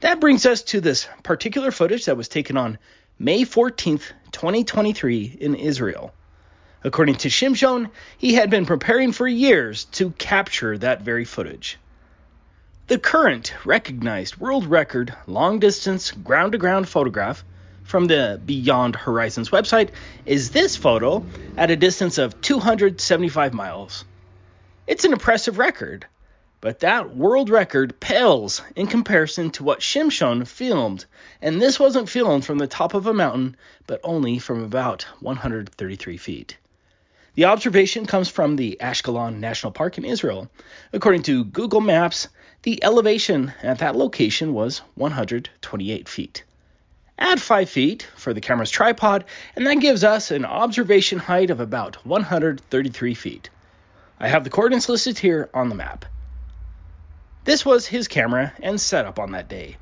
That brings us to this particular footage that was taken on May 14th, 2023 in Israel. According to Shimshon, he had been preparing for years to capture that very footage. The current recognized world record long-distance ground-to-ground photograph from the Beyond Horizons website is this photo at a distance of 275 miles. It's an impressive record, but that world record pales in comparison to what Shimshon filmed, and this wasn't filmed from the top of a mountain, but only from about 133 feet. The observation comes from the Askelaon National Park in Israel. According to Google Maps, the elevation at that location was 128 feet. Add 5 feet for the camera's tripod, and that gives us an observation height of about 133 feet. I have the coordinates listed here on the map. This was his camera and setup on that day.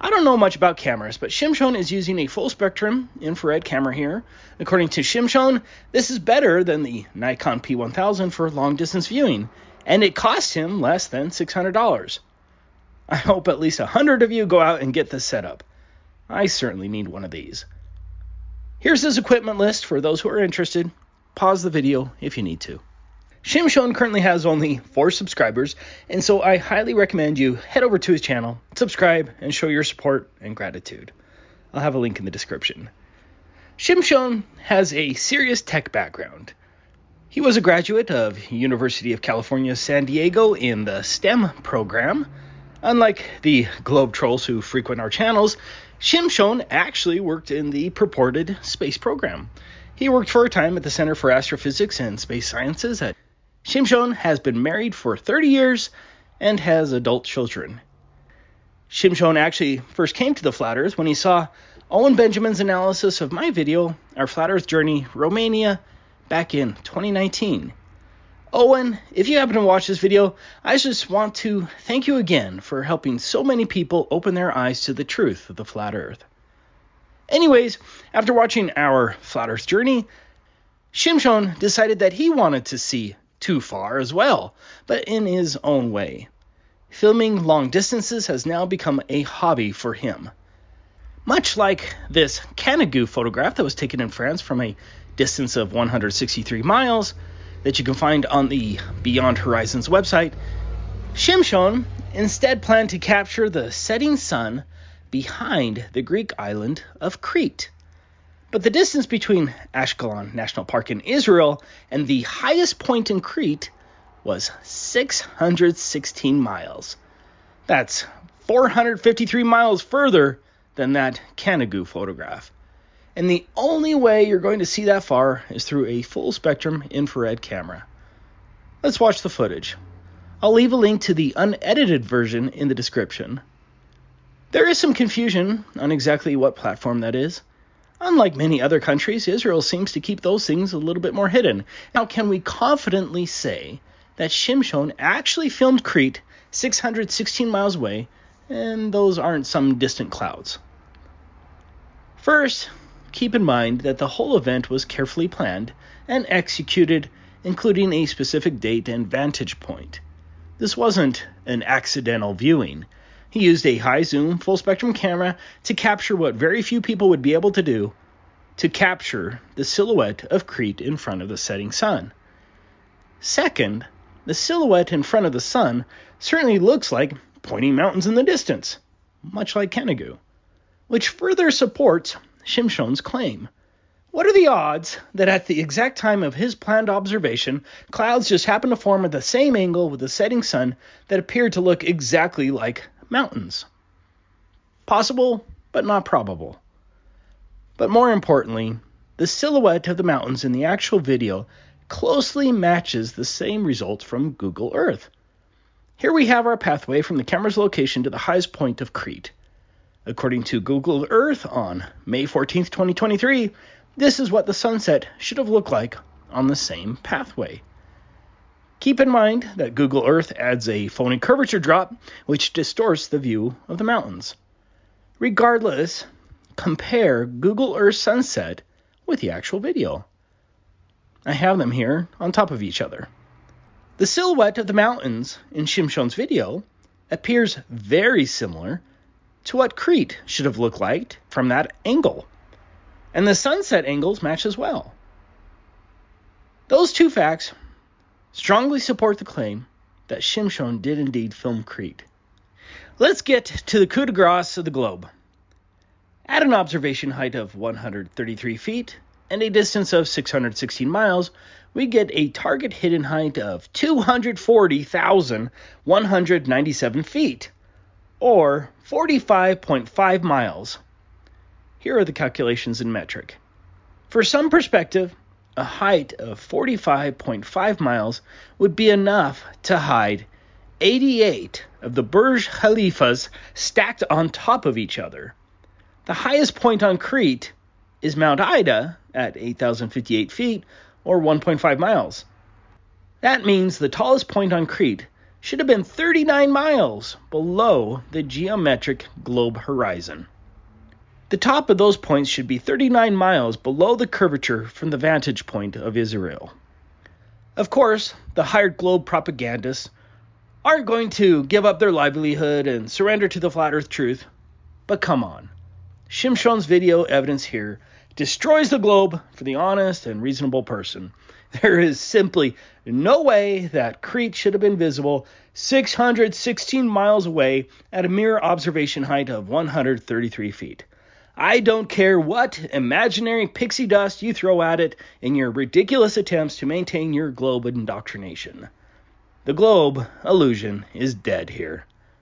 I don't know much about cameras, but Shimshon is using a full-spectrum infrared camera here. According to Shimshon, this is better than the Nikon P1000 for long-distance viewing, and it cost him less than $600. I hope at least 100 of you go out and get this setup. I certainly need one of these. Here's his equipment list for those who are interested. Pause the video if you need to. Shimshon currently has only 4 subscribers, and so I highly recommend you head over to his channel, subscribe, and show your support and gratitude. I'll have a link in the description. Shimshon has a serious tech background. He was a graduate of University of California, San Diego in the STEM program. Unlike the globe trolls who frequent our channels, Shimshon actually worked in the purported space program. He worked for a time at the Center for Astrophysics and Space Sciences. Shimshon has been married for 30 years and has adult children. Shimshon actually first came to the Flat Earth when he saw Owen Benjamin's analysis of my video, Our Flat Earth Journey, Romania, back in 2019. Owen, if you happen to watch this video, I just want to thank you again for helping so many people open their eyes to the truth of the Flat Earth. Anyways, after watching Our Flat Earth Journey, Shimshon decided that he wanted to see too far as well, but in his own way. Filming long distances has now become a hobby for him. Much like this Canigou photograph that was taken in France from a distance of 163 miles that you can find on the Beyond Horizons website, Shimshon instead planned to capture the setting sun behind the Greek island of Crete. But the distance between Askelaon National Park in Israel and the highest point in Crete was 616 miles. That's 453 miles further than that Canigou photograph. And the only way you're going to see that far is through a full-spectrum infrared camera. Let's watch the footage. I'll leave a link to the unedited version in the description. There is some confusion on exactly what platform that is. Unlike many other countries, Israel seems to keep those things a little bit more hidden. Now, can we confidently say that Shimshon actually filmed Crete 616 miles away, and those aren't some distant clouds? First, keep in mind that the whole event was carefully planned and executed, including a specific date and vantage point. This wasn't an accidental viewing. He used a high-zoom, full-spectrum camera to capture what very few people would be able to do, to capture the silhouette of Crete in front of the setting sun. Second, the silhouette in front of the sun certainly looks like pointing mountains in the distance, much like Canigou, which further supports Shimshon's claim. What are the odds that at the exact time of his planned observation, clouds just happen to form at the same angle with the setting sun that appeared to look exactly like mountains? Possible, but not probable. But more importantly, the silhouette of the mountains in the actual video closely matches the same results from Google Earth. Here we have our pathway from the camera's location to the highest point of Crete. According to Google Earth on May 14th, 2023, this is what the sunset should have looked like on the same pathway. Keep in mind that Google Earth adds a phony curvature drop, which distorts the view of the mountains. Regardless, compare Google Earth sunset with the actual video. I have them here on top of each other. The silhouette of the mountains in Shimshon's video appears very similar to what Crete should have looked like from that angle. And the sunset angles match as well. Those two facts strongly support the claim that Shimshon did indeed film Crete. Let's get to the coup de grace of the globe. At an observation height of 133 feet and a distance of 616 miles, we get a target hidden height of 240,197 feet, or 45.5 miles. Here are the calculations in metric. For some perspective, a height of 45.5 miles would be enough to hide 88 of the Burj Khalifas stacked on top of each other. The highest point on Crete is Mount Ida at 8,058 feet, or 1.5 miles. That means the tallest point on Crete should have been 39 miles below the geometric globe horizon. The top of those points should be 39 miles below the curvature from the vantage point of Israel. Of course, the hired globe propagandists aren't going to give up their livelihood and surrender to the flat earth truth, but come on. Shimshon's video evidence here destroys the globe for the honest and reasonable person. There is simply no way that Crete should have been visible 616 miles away at a mere observation height of 133 feet. I don't care what imaginary pixie dust you throw at it in your ridiculous attempts to maintain your globe indoctrination. The globe illusion is dead here.